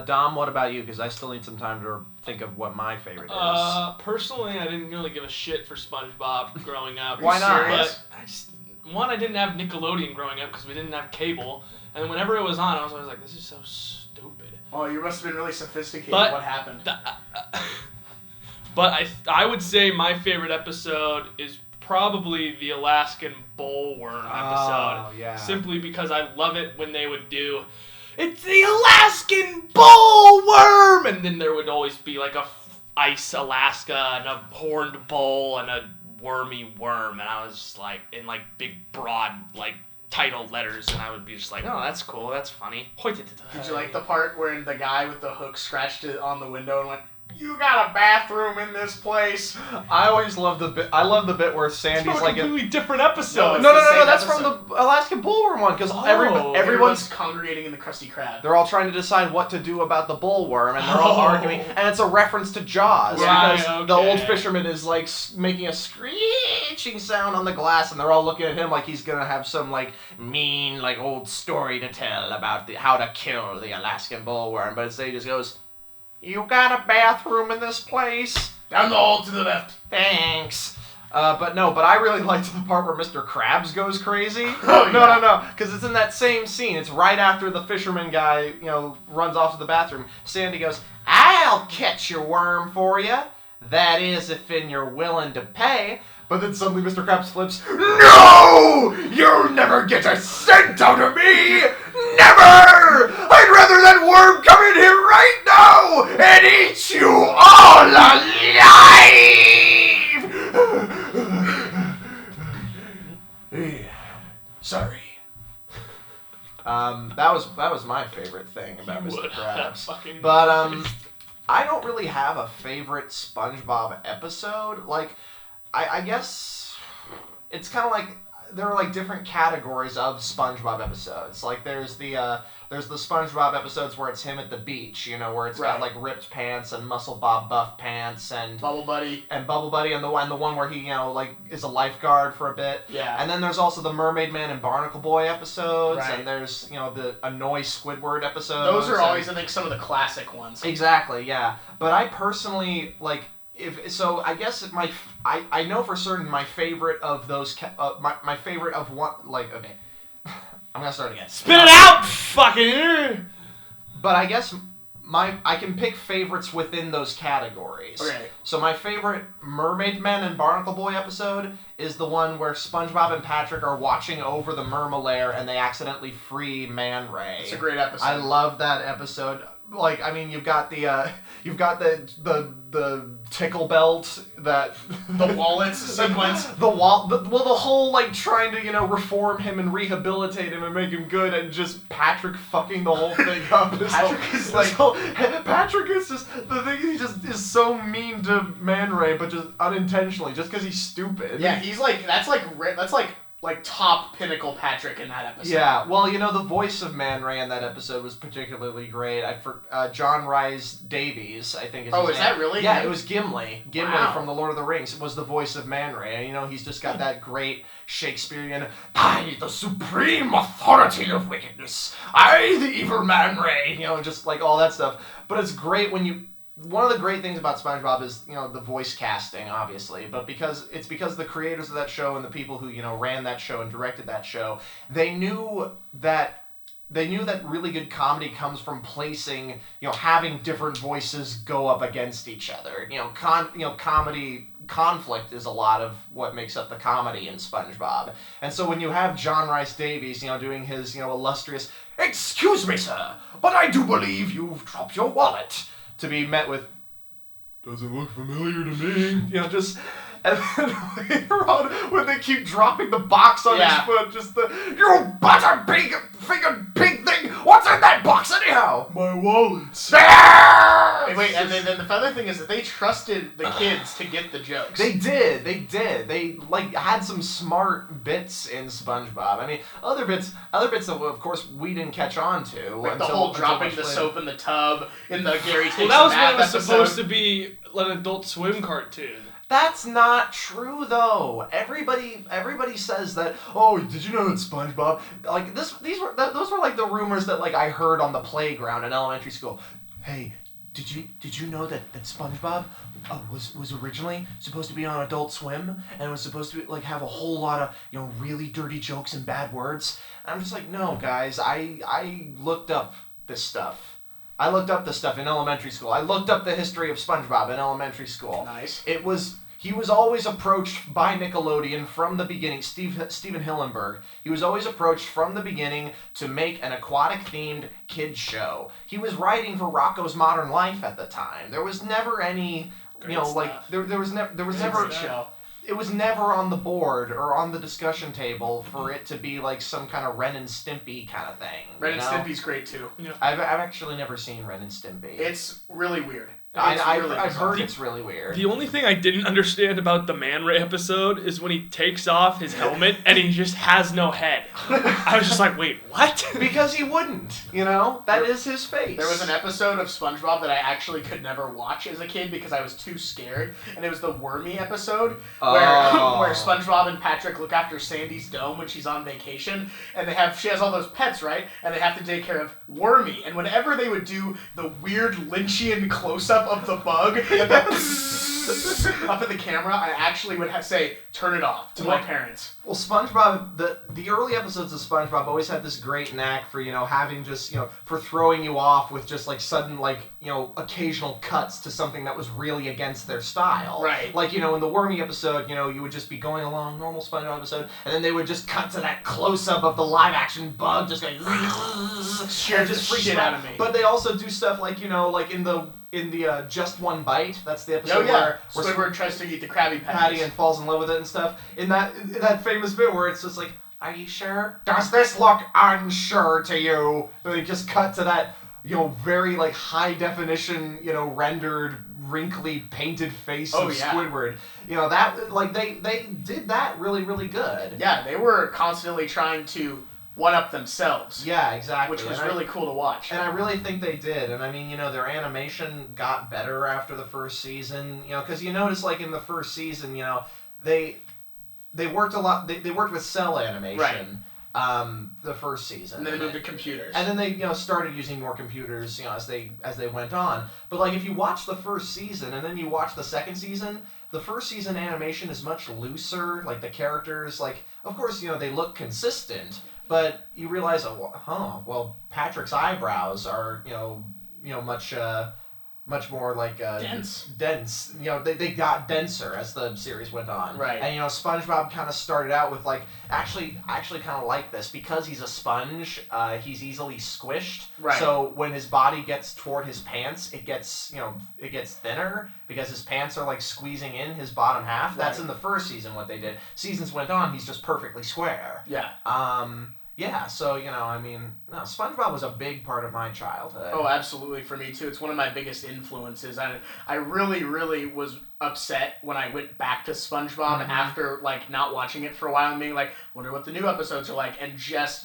Dom, what about you? Because I still need some time to think of what my favorite is. Personally, I didn't really give a shit for SpongeBob growing up. Why not? But I didn't have Nickelodeon growing up because we didn't have cable. And whenever it was on, I was always like, this is so stupid. Oh, you must have been really sophisticated. But what happened? But I would say my favorite episode is probably the Alaskan Bullworm episode. Oh, yeah. Simply because I love it when they would do... It's the Alaskan bullworm! And then there would always be like a ice Alaska and a horned bull and a wormy worm. And I was just like, in like big broad like title letters. And I would be just like, oh, that's cool. That's funny. Did you like the part where the guy with the hook scratched it on the window and went, "You got a bathroom in this place"? I always love the bit. I love the bit where Sandy's it's from like a completely different episode. No, that's from the Alaskan Bullworm one because everyone's congregating in the Krusty Krab. They're all trying to decide what to do about the bullworm, and they're all arguing, and it's a reference to Jaws because the old fisherman is like making a screeching sound on the glass, and they're all looking at him like he's gonna have some like mean like old story to tell about how to kill the Alaskan bullworm, but instead he just goes, "You got a bathroom in this place? Down the hall to the left. Thanks." But I really liked the part where Mr. Krabs goes crazy. Oh, yeah. No, because it's in that same scene. It's right after the fisherman guy, runs off to the bathroom. Sandy goes, "I'll catch your worm for you. That is, if you're willing to pay." But then suddenly Mr. Krabs flips, "No! You'll never get a cent out of me! Never! I'd rather that worm come in here right now and eat you all alive!" Sorry. That was my favorite thing about Mr. Krabs. But I don't really have a favorite SpongeBob episode. Like, I guess it's kind of like there are like different categories of SpongeBob episodes. Like there's the SpongeBob episodes where it's him at the beach, where it's got like ripped pants and Muscle Bob buff pants and Bubble Buddy and the one where he like is a lifeguard for a bit. Yeah. And then there's also the Mermaid Man and Barnacle Boy episodes, right. And there's the Annoy Squidward episodes. Those are always I think some of the classic ones. Exactly, yeah. But I personally like. I guess I know for certain my favorite of those my favorite of one like okay I'm gonna start again. Spit it out, fucking. But I guess I can pick favorites within those categories. Okay. So my favorite Mermaid Men and Barnacle Boy episode is the one where SpongeBob and Patrick are watching over the Mermalair and they accidentally free Man Ray. It's a great episode. I love that episode. Like, I mean, you've got the tickle belt, that the wallets sequence. the whole like trying to reform him and rehabilitate him and make him good, and just Patrick fucking the whole thing up. Patrick is just the thing. He just is so mean to Man Ray, but just unintentionally, just because he's stupid. Yeah, he's like that's top pinnacle Patrick in that episode. Yeah, well, the voice of Man Ray in that episode was particularly great. John Rhys Davies, I think is his name. Is that really Yeah, him? it was Gimli. Wow. From The Lord of the Rings was the voice of Man Ray. And, he's just got that great Shakespearean, I, the supreme authority of wickedness. I, the evil Man Ray. Just like all that stuff. But it's great when one of the great things about SpongeBob is, the voice casting, obviously, but because the creators of that show and the people who, ran that show and directed that show, they knew that really good comedy comes from placing, having different voices go up against each other. Comedy conflict is a lot of what makes up the comedy in SpongeBob. And so when you have John Rhys Davies, doing his, illustrious, "Excuse me, sir, but I do believe you've dropped your wallet," to be met with, "Doesn't look familiar to me." And then later on, when they keep dropping the box on his foot, just "You butter big-fingered pig thing! What's in that box anyhow?" "My wallet." Wait, and then the other thing is that they trusted the kids to get the jokes. They did. They had some smart bits in SpongeBob. I mean, other bits that, of course, we didn't catch on to. Like the whole dropping the soap in the tub in the Gary Takes Well, that was a when it Bath was supposed to be an Adult Swim cartoon. That's not true, though. Everybody says that. "Oh, did you know that SpongeBob?" Like those were like the rumors that I heard on the playground in elementary school. "Hey, did you know that SpongeBob was originally supposed to be on Adult Swim and it was supposed to be have a whole lot of really dirty jokes and bad words?" And I'm just like, "No, guys, I looked up this stuff. I looked up this stuff in elementary school. I looked up the history of SpongeBob in elementary school." Nice. He was always approached by Nickelodeon from the beginning, Steven Hillenburg. He was always approached from the beginning to make an aquatic-themed kids show. He was writing for Rocko's Modern Life at the time. There was never any, there was never show. It was never on the board or on the discussion table for it to be like some kind of Ren and Stimpy kind of thing. Ren and Stimpy's great too. Yeah. I've actually never seen Ren and Stimpy. It's really weird. I've heard it's really weird. The only thing I didn't understand about the Man Ray episode is when he takes off his helmet and he just has no head. I was just like, wait, what? Because he wouldn't, That is his face. There was an episode of SpongeBob that I actually could never watch as a kid because I was too scared, and it was the Wormy episode where SpongeBob and Patrick look after Sandy's dome when she's on vacation, and she has all those pets, right? And they have to take care of Wormy, and whenever they would do the weird Lynchian close-up of the bug and up at the camera, I actually would say, "Turn it off," to my parents. Well, SpongeBob, the early episodes of SpongeBob always had this great knack for, having just, for throwing you off with just, sudden, occasional cuts to something that was really against their style. Right. Like, in the Wormy episode, you would just be going along, normal SpongeBob episode, and then they would just cut to that close-up of the live-action bug just going, Scared the shit out of me. But they also do stuff in the Just One Bite. That's the episode where Squidward tries to eat the Krabby Patty and falls in love with it and stuff. In that famous bit where it's just like, "Are you sure? Does this look unsure to you?" And they just cut to that, very high definition, rendered, wrinkly, painted face of Squidward. They did that really, really good. Yeah, they were constantly trying to one-up themselves. Yeah, exactly. Which was really cool to watch. And I really think they did. And I mean, their animation got better after the first season, because you notice, in the first season, they worked a lot, they worked with cell animation. Right. The first season. And then they moved to computers. And then they, started using more computers, as they went on. But if you watch the first season and then you watch the second season, the first season animation is much looser. The characters, of course, they look consistent. but you realize, well, Patrick's eyebrows are, much more like dense. They got denser as the series went on. Right. And SpongeBob kind of started out with like I actually kind of like this because he's a sponge. He's easily squished. Right. So when his body gets toward his pants, it gets thinner because his pants are like squeezing in his bottom half. That's in the first season what they did. Seasons went on, he's just perfectly square. Yeah. Yeah, so, SpongeBob was a big part of my childhood. Oh, absolutely, for me, too. It's one of my biggest influences. I really, really was upset when I went back to SpongeBob after, not watching it for a while and being like, wonder what the new episodes are like, and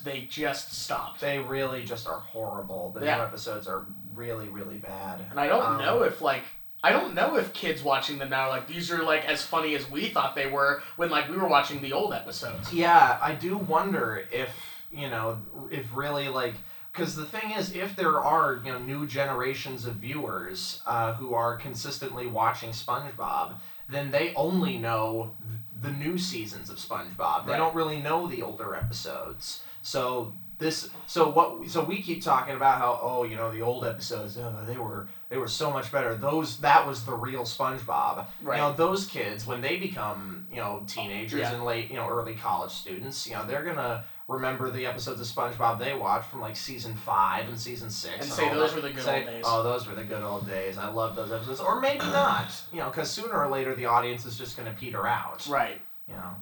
they just stopped. They really just are horrible. The new episodes are really, really bad. And I don't know if, I don't know if kids watching them now, these are, as funny as we thought they were when, we were watching the old episodes. Yeah, I do wonder if really, because the thing is, if there are, new generations of viewers who are consistently watching SpongeBob, then they only know the new seasons of SpongeBob. They don't really know the older episodes. So we keep talking about how, the old episodes, they were so much better. That was the real SpongeBob. Right. Those kids, when they become, teenagers and late, early college students, they're gonna remember the episodes of SpongeBob they watched from season 5 and season 6. And say those were the good old days. Oh, those were the good old days. I love those episodes. Or maybe not, because sooner or later the audience is just going to peter out. Right. Yeah.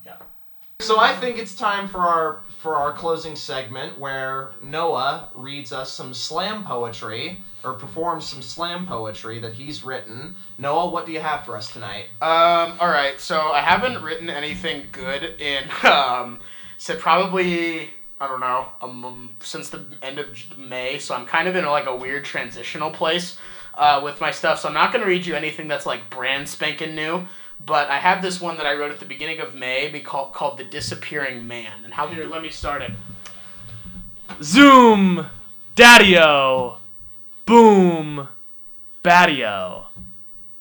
So I think it's time for our closing segment where Noah reads us some slam poetry, or performs some slam poetry that he's written. Noah, what do you have for us tonight? Alright, so I haven't written anything good in, said probably, I don't know, since the end of May, so I'm kind of in a weird transitional place with my stuff, so I'm not going to read you anything that's brand spanking new, but I have this one that I wrote at the beginning of May called The Disappearing Man. And here, let me start it. Zoom, daddy-o, boom, batty-o,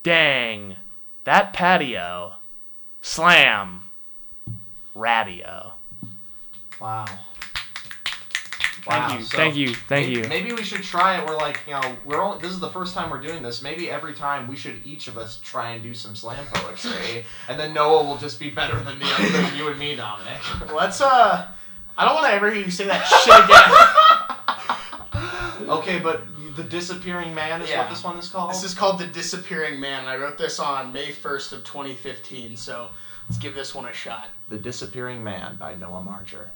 dang, that patio, slam, radio. Wow. Thank you. Maybe we should try it. We're this is the first time we're doing this. Maybe every time we should each of us try and do some slam poetry, and then Noah will just be better than you and me, Dominic. Let's I don't want to ever hear you say that shit again. Okay, but The Disappearing Man is what this one is called? This is called The Disappearing Man. I wrote this on May 1st of 2015, so let's give this one a shot. The Disappearing Man by Noah Marcher.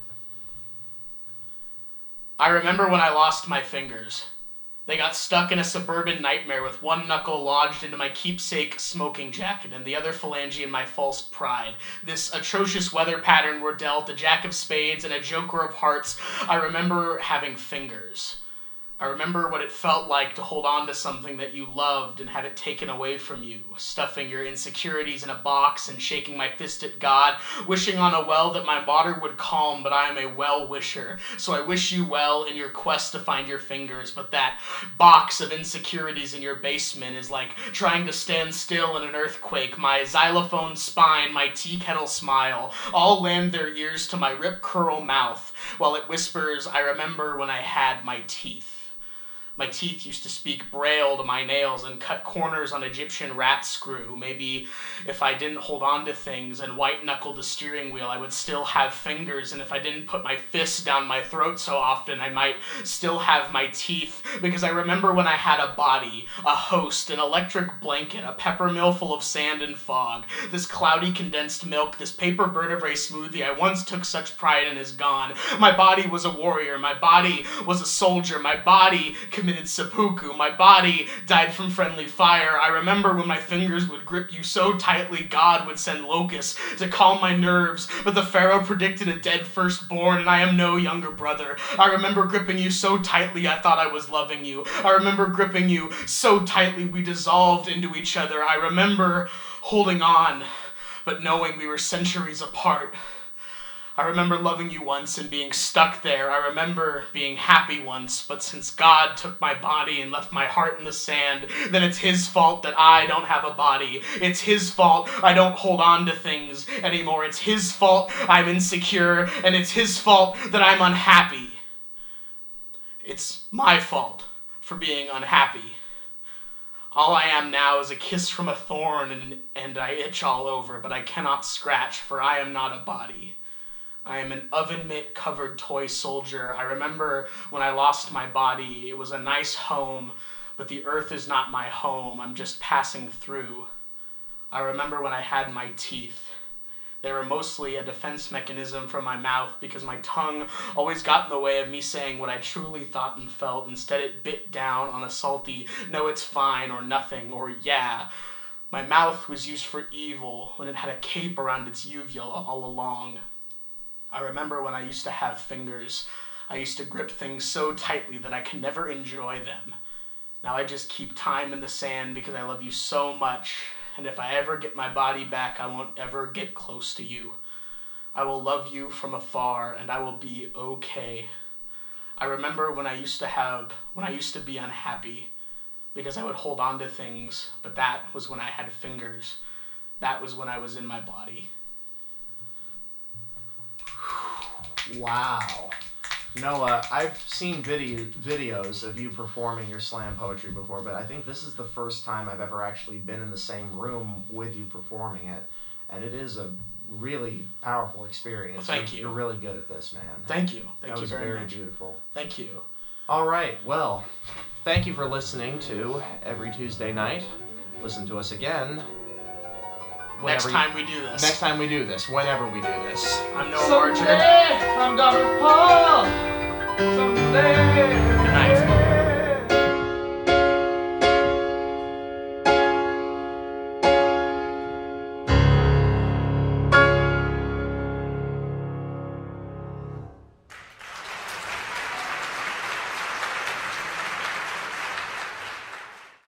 I remember when I lost my fingers. They got stuck in a suburban nightmare with one knuckle lodged into my keepsake smoking jacket and the other phalange in my false pride. This atrocious weather pattern were dealt a jack of spades and a joker of hearts. I remember having fingers. I remember what it felt like to hold on to something that you loved and have it taken away from you, stuffing your insecurities in a box and shaking my fist at God, wishing on a well that my water would calm, but I am a well-wisher, so I wish you well in your quest to find your fingers, but that box of insecurities in your basement is like trying to stand still in an earthquake. My xylophone spine, my tea kettle smile, all lend their ears to my rip curl mouth, while it whispers, I remember when I had my teeth. My teeth used to speak Braille to my nails and cut corners on Egyptian rat screw. Maybe if I didn't hold on to things and white-knuckle the steering wheel, I would still have fingers, and if I didn't put my fists down my throat so often, I might still have my teeth, because I remember when I had a body, a host, an electric blanket, a pepper mill full of sand and fog, this cloudy condensed milk, this paper vertebrae smoothie I once took such pride in is gone. My body was a warrior, my body was a soldier, my body committed seppuku. My body died from friendly fire. I remember when my fingers would grip you so tightly God would send locusts to calm my nerves, but the pharaoh predicted a dead firstborn and I am no younger brother. I remember gripping you so tightly I thought I was loving you. I remember gripping you so tightly we dissolved into each other. I remember holding on, but knowing we were centuries apart. I remember loving you once and being stuck there. I remember being happy once, but since God took my body and left my heart in the sand, then it's his fault that I don't have a body. It's his fault I don't hold on to things anymore. It's his fault I'm insecure, and it's his fault that I'm unhappy. It's my fault for being unhappy. All I am now is a kiss from a thorn, and I itch all over, but I cannot scratch, for I am not a body. I am an oven mitt covered toy soldier. I remember when I lost my body. It was a nice home, but the earth is not my home. I'm just passing through. I remember when I had my teeth. They were mostly a defense mechanism from my mouth because my tongue always got in the way of me saying what I truly thought and felt. Instead, it bit down on a salty, no, it's fine, or nothing, or yeah. My mouth was used for evil when it had a cape around its uvula all along. I remember when I used to have fingers. I used to grip things so tightly that I could never enjoy them. Now I just keep time in the sand because I love you so much, and if I ever get my body back, I won't ever get close to you. I will love you from afar, and I will be okay. I remember when I used to be unhappy because I would hold on to things, but that was when I had fingers. That was when I was in my body. Wow. Noah, I've seen videos of you performing your slam poetry before, but I think this is the first time I've ever actually been in the same room with you performing it, and it is a really powerful experience. Well, thank you. You're really good at this, man. Thank you. Thank that you was very much. Beautiful. Thank you. All right, well, thank you for listening to Every Tuesday Night. Listen to us again. Next time we do this. Next time we do this. Whenever we do this. I'm Noah Marcher. I'm Dr. Paul. Someday. Good night.